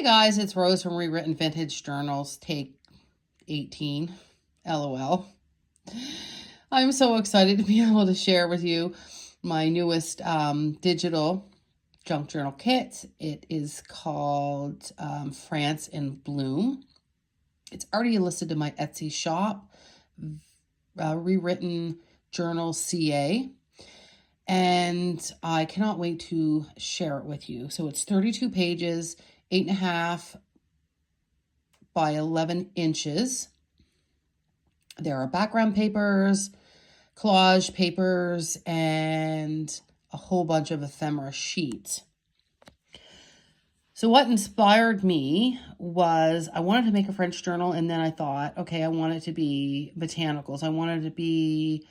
Hey guys, it's Rose from Rewritten Vintage Journals, take 18, LOL. I'm so excited to be able to share with you my newest digital junk journal kit. It is called France in Bloom. It's already listed in my Etsy shop, Rewritten Journal CA. And I cannot wait to share it with you. So it's 32 pages, 8.5 by 11 inches. There are background papers, collage papers, and a whole bunch of ephemera sheets. So what inspired me was I wanted to make a French journal, and then I thought, okay, I want it to be botanicals. I wanted it to be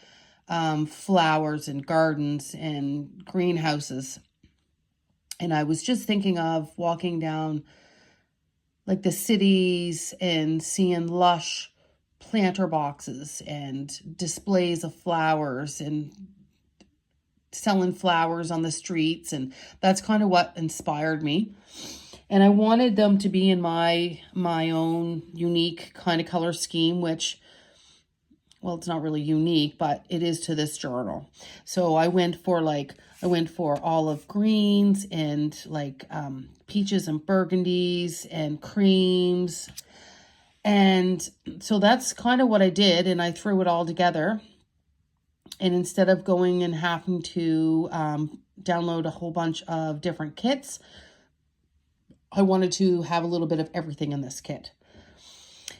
flowers and gardens and greenhouses. And I was just thinking of walking down like the cities and seeing lush planter boxes and displays of flowers and selling flowers on the streets. And that's kind of what inspired me. And I wanted them to be in my own unique kind of color scheme, which, well, it's not really unique, but it is to this journal. So I went for olive greens and like peaches and burgundies and creams. And so that's kind of what I did. And I threw it all together. And instead of going and having to download a whole bunch of different kits, I wanted to have a little bit of everything in this kit.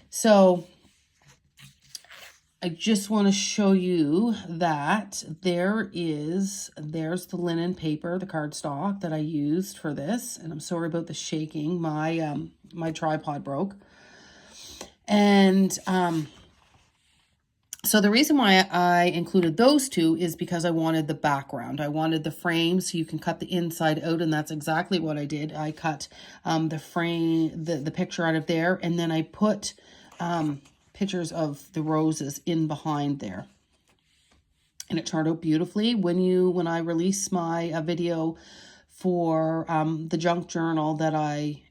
So I just want to show you that there's the linen paper, the cardstock that I used for this. And I'm sorry about the shaking. My tripod broke. And so the reason why I included those two is because I wanted the background. I wanted the frame so you can cut the inside out, and that's exactly what I did. I cut the frame, the picture out of there, and then I put pictures of the roses in behind there. And it turned out beautifully. When I release my video for the junk journal that I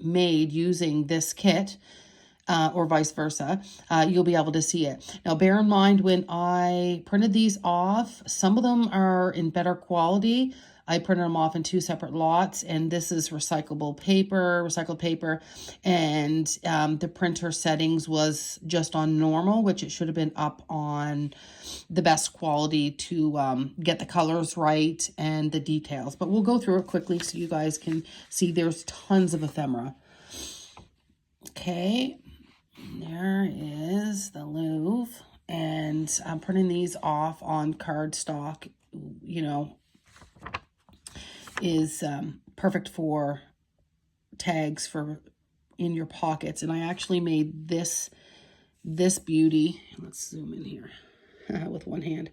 made using this kit, or vice versa, you'll be able to see it. Now, bear in mind, when I printed these off, some of them are in better quality. I printed them off in 2 separate lots, and this is recycled paper, and the printer settings was just on normal, which it should have been up on the best quality to get the colors right and the details. But we'll go through it quickly so you guys can see there's tons of ephemera. Okay. There is the Louvre, and I'm printing these off on cardstock, is perfect for tags for in your pockets. And I actually made this beauty. Let's zoom in here with one hand.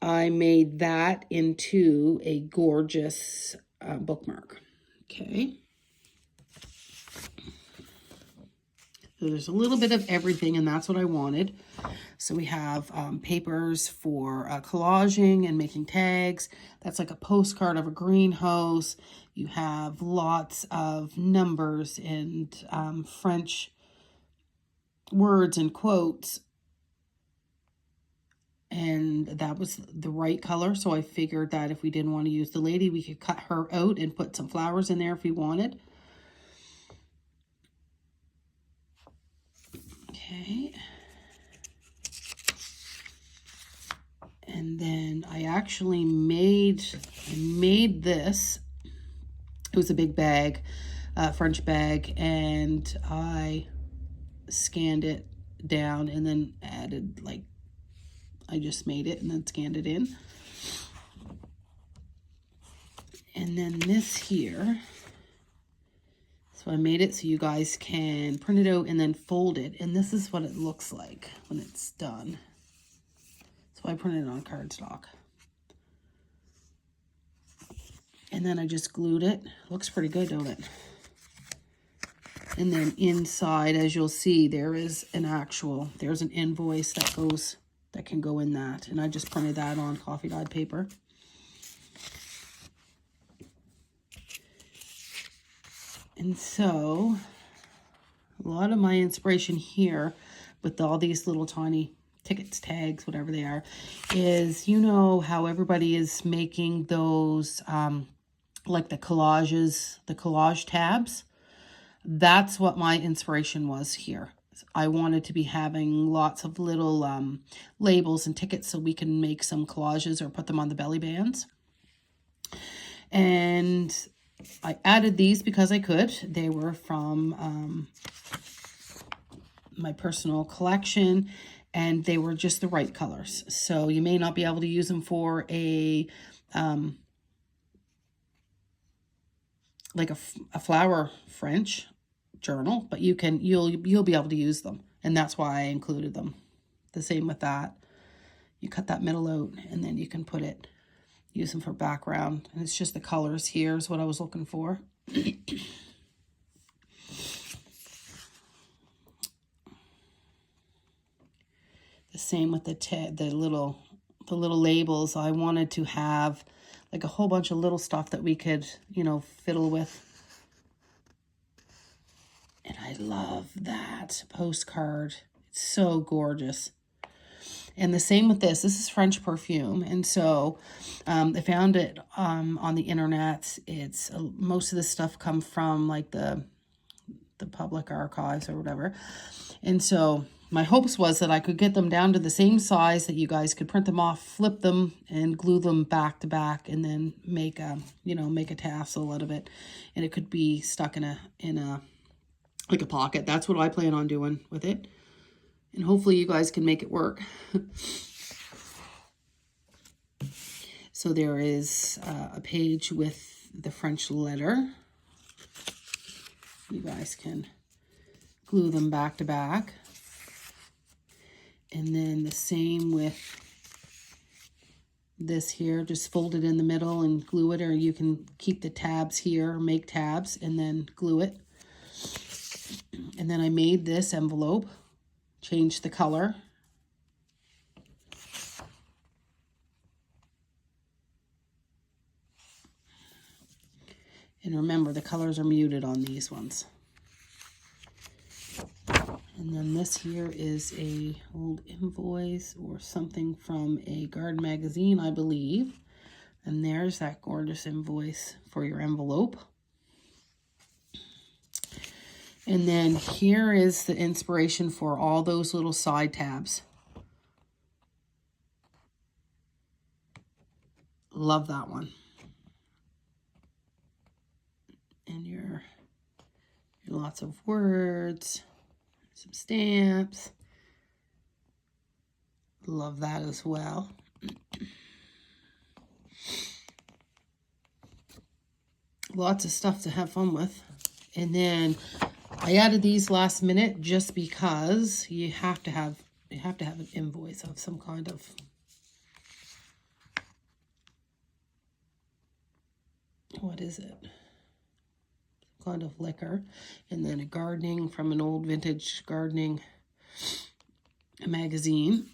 I made that into a gorgeous bookmark. Okay. So there's a little bit of everything, and that's what I wanted. So we have papers for collaging and making tags. That's like a postcard of a greenhouse. You have lots of numbers and French words and quotes. And that was the right color. So I figured that if we didn't want to use the lady, we could cut her out and put some flowers in there if we wanted. Okay. And then I actually made this. It was a big bag, French bag, and I scanned it down and then added, like, I just made it and then scanned it in. And then this here. So I made it so you guys can print it out and then fold it. And this is what it looks like when it's done. So I printed it on cardstock. And then I just glued it. Looks pretty good, don't it? And then inside, as you'll see, there's an invoice that can go in that. And I just printed that on coffee dyed paper. And so a lot of my inspiration here with all these little tiny tickets, tags, whatever they are, is, you know how everybody is making those, like the collages, the collage tabs. That's what my inspiration was here. I wanted to be having lots of little labels and tickets so we can make some collages or put them on the belly bands. And I added these because I could. They were from my personal collection, and they were just the right colors. So you may not be able to use them for a like a flower French journal, but you'll be able to use them, and that's why I included them. The same with that. You cut that middle out, and then you can use them for background, and it's just the colors here is what I was looking for. The same with the little labels. I wanted to have like a whole bunch of little stuff that we could, you know, fiddle with. And I love that postcard. It's so gorgeous. And the same with this. This is French perfume. And so I found it on the internet. It's most of this stuff come from like the public archives or whatever. And so my hopes was that I could get them down to the same size that you guys could print them off, flip them, and glue them back to back, and then make a tassel out of it. And it could be stuck in a like a pocket. That's what I plan on doing with it. And hopefully you guys can make it work. So there is a page with the French letter. You guys can glue them back to back. And then the same with this here, just fold it in the middle and glue it, or you can keep the tabs here, make tabs, and then glue it. And then I made this envelope, changed the color. And remember, the colors are muted on these ones. And then this here is a old invoice or something from a garden magazine, I believe. And there's that gorgeous invoice for your envelope. And then here is the inspiration for all those little side tabs. Love that one. And your lots of words, some stamps. Love that as well. Lots of stuff to have fun with. And then I added these last minute just because you have to have an invoice of some kind of what is it? Kind of liquor, and then a gardening from an old vintage gardening magazine.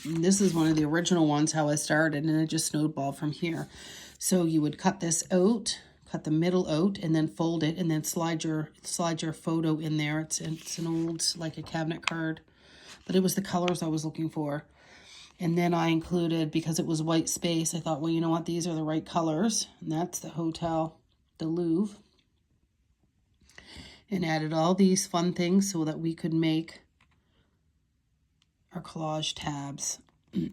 This is one of the original ones, how I started, and it just snowballed from here. So you would cut this out, cut the middle out, and then fold it, and then slide your photo in there. It's an old, like a cabinet card, but it was the colors I was looking for. And then I included, because it was white space, I thought, well, you know what, these are the right colors, and that's the Hotel the Louvre, and added all these fun things so that we could make our collage tabs. And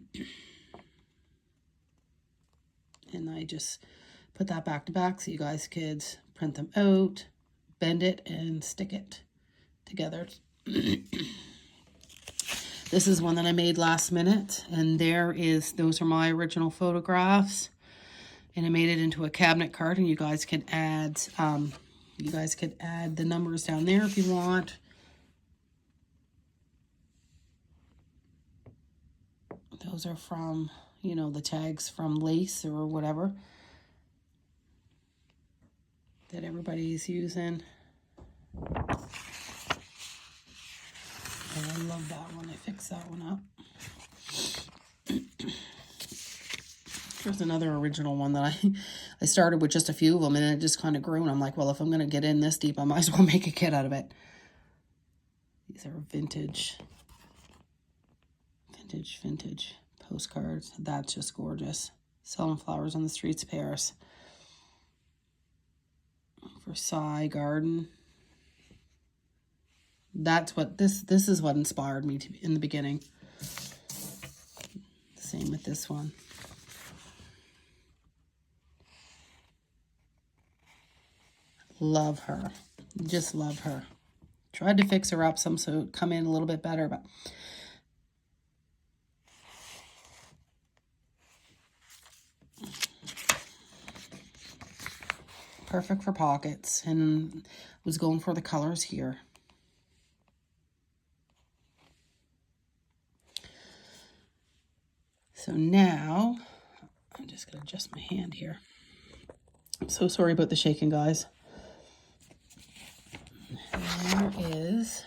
I just put that back to back so you guys could print them out, bend it, and stick it together. This is one that I made last minute, and those are my original photographs. And I made it into a cabinet card, and you guys could add the numbers down there if you want. Those are from, you know, the tags from lace or whatever that everybody's using. And I love that one. I fixed that one up. There's another original one that I started with just a few of them, and it just kind of grew, and I'm like, well, if I'm going to get in this deep, I might as well make a kit out of it. These are vintage postcards. That's just gorgeous. Selling flowers on the streets of Paris. Versailles Garden. That's what this is what inspired me to in the beginning. Same with this one. Love her. Just love her. Tried to fix her up some so it would come in a little bit better, but perfect for pockets, and was going for the colors here. So now, I'm just going to adjust my hand here. I'm so sorry about the shaking, guys. There is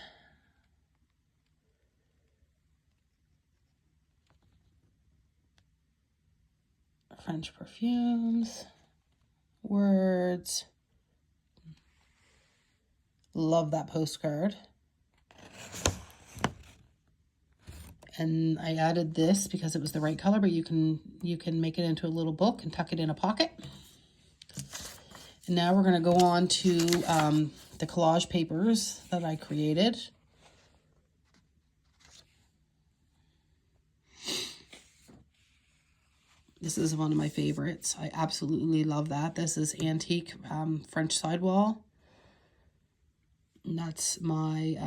French perfumes, words. Love that postcard. And I added this because it was the right color, but you can make it into a little book and tuck it in a pocket. And now we're going to go on to the collage papers that I created. This is one of my favorites. I absolutely love that. This is antique French sidewall. And that's my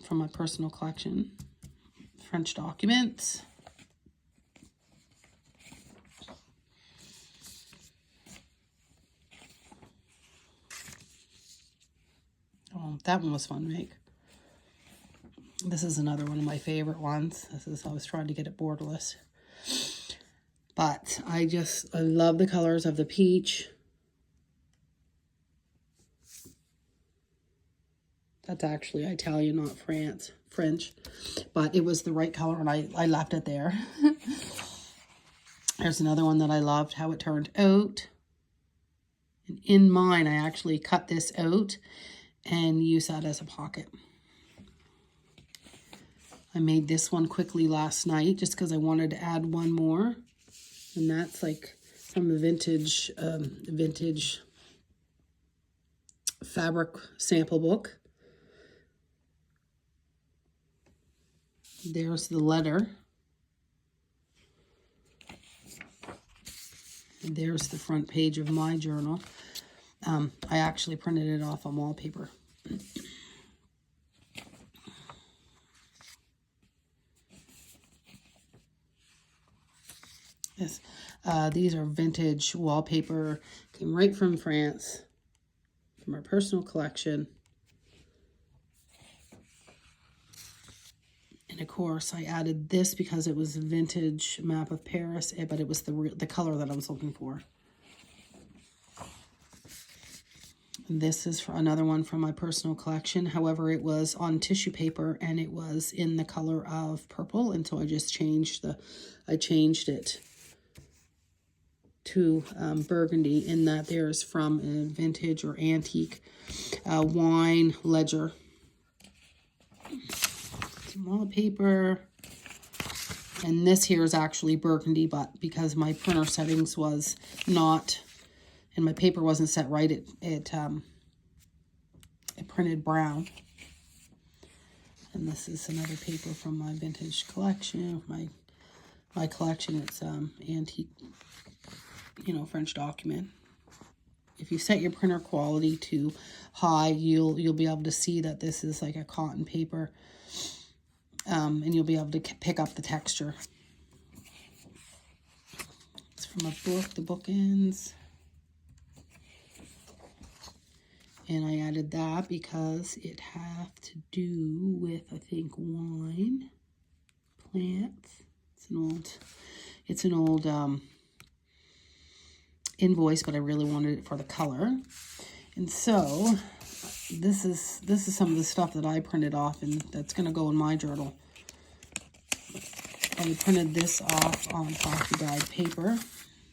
from my personal collection, French documents. Oh, that one was fun to make. This is another one of my favorite ones. I was trying to get it borderless. But I love the colors of the peach. That's actually Italian, not French. But it was the right color, and I left it there. There's another one that I loved, how it turned out. And in mine, I actually cut this out and used that as a pocket. I made this one quickly last night just because I wanted to add one more. And that's like from the vintage fabric sample book. There's the letter. And there's the front page of my journal. I actually printed it off on wallpaper. Yes, these are vintage wallpaper. Came right from France, from our personal collection. And of course, I added this because it was a vintage map of Paris, but it was the color that I was looking for. And this is for another one from my personal collection. However, it was on tissue paper and it was in the color of purple, and so I just changed it to burgundy, in that there's from a vintage or antique wine ledger. Some wallpaper, and this here is actually burgundy, but because my printer settings was not, and my paper wasn't set right, it printed brown. And this is another paper from my vintage collection, my collection. It's antique, French document. If you set your printer quality to high, you'll be able to see that this is like a cotton paper. And you'll be able to pick up the texture. It's from a book, the bookends. And I added that because it have to do with, I think, wine, plants. It's an old invoice, but I really wanted it for the color. And so this is some of the stuff that I printed off, and that's going to go in my journal. I printed this off on coffee dyed paper.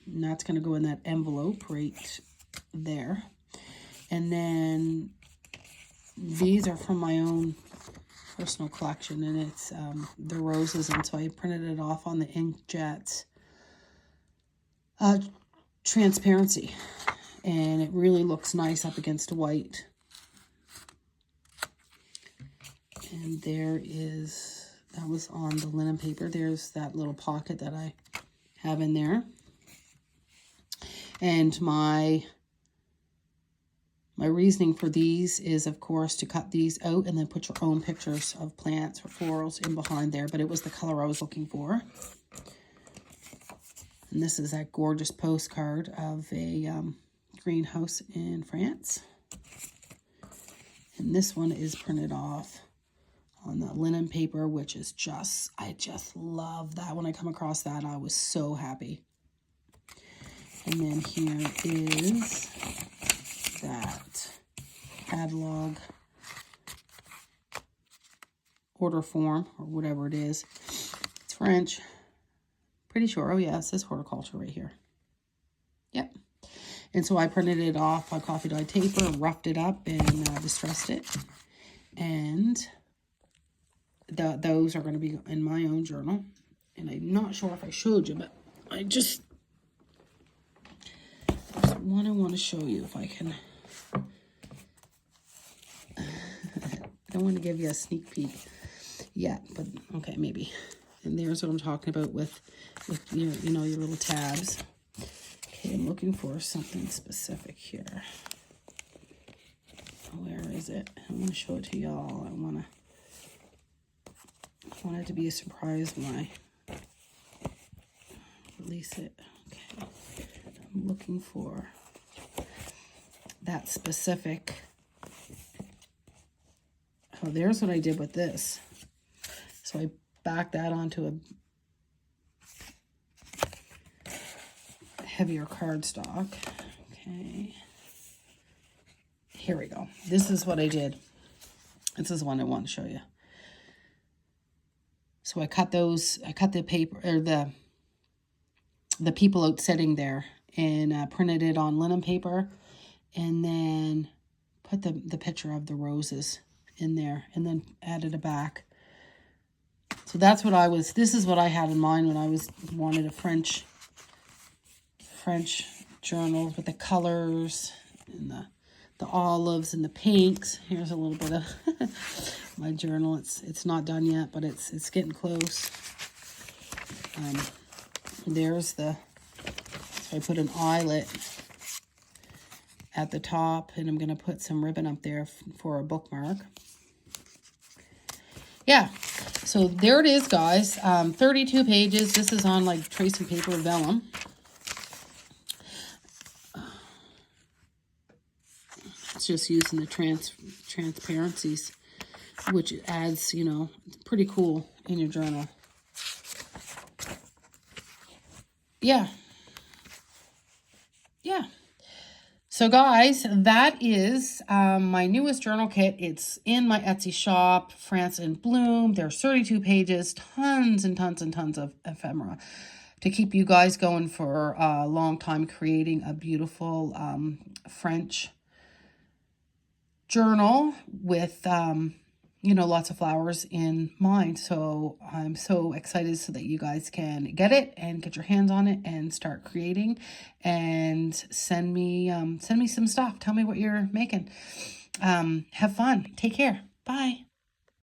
And that's going to go in that envelope right there. And then these are from my own personal collection, and it's the roses, and so I printed it off on the inkjet transparency, and it really looks nice up against white. And there is, that was on the linen paper. There's that little pocket that I have in there. And my reasoning for these is, of course, to cut these out and then put your own pictures of plants or florals in behind there. But it was the color I was looking for. And this is that gorgeous postcard of a greenhouse in France. And this one is printed off on the linen paper, which is just, I just love that. When I come across that, I was so happy. And then here is that catalog order form, or whatever it is. It's French. Pretty sure. Oh yeah, it says horticulture right here. Yep. And so I printed it off on coffee dyed paper, roughed it up, and distressed it. And those are going to be in my own journal. And I'm not sure if I showed you, but I just one I want to show you if I can. I don't want to give you a sneak peek yet, but okay, maybe. And there's what I'm talking about with your, you know, your little tabs. Okay, I'm looking for something specific here. Where is it? I want to show it to y'all. I want it to be a surprise when I release it. Okay, I'm looking for that specific. Oh, there's what I did with this. So I backed that onto a heavier cardstock. Okay. Here we go. This is what I did. This is one I want to show you. So I cut the paper, or the people out sitting there, and printed it on linen paper, and then put the picture of the roses in there, and then added a back. So that's what this is what I had in mind when I wanted a French journal with the colors and the olives and the pinks. Here's a little bit of my journal. It's not done yet, but it's getting close. There's so I put an eyelet at the top, and I'm going to put some ribbon up there for a bookmark. Yeah, so there it is, guys. 32 pages. This is on like tracing paper vellum. It's just using the transparencies, which adds, you know, pretty cool in your journal. Yeah. Yeah. So guys, that is my newest journal kit. It's in my Etsy shop, France in Bloom. There's 32 pages, tons and tons and tons of ephemera to keep you guys going for a long time, creating a beautiful French journal with, you know, lots of flowers in mind. So I'm so excited so that you guys can get it and get your hands on it and start creating, and send me some stuff. Tell me what you're making. Have fun. Take care. Bye.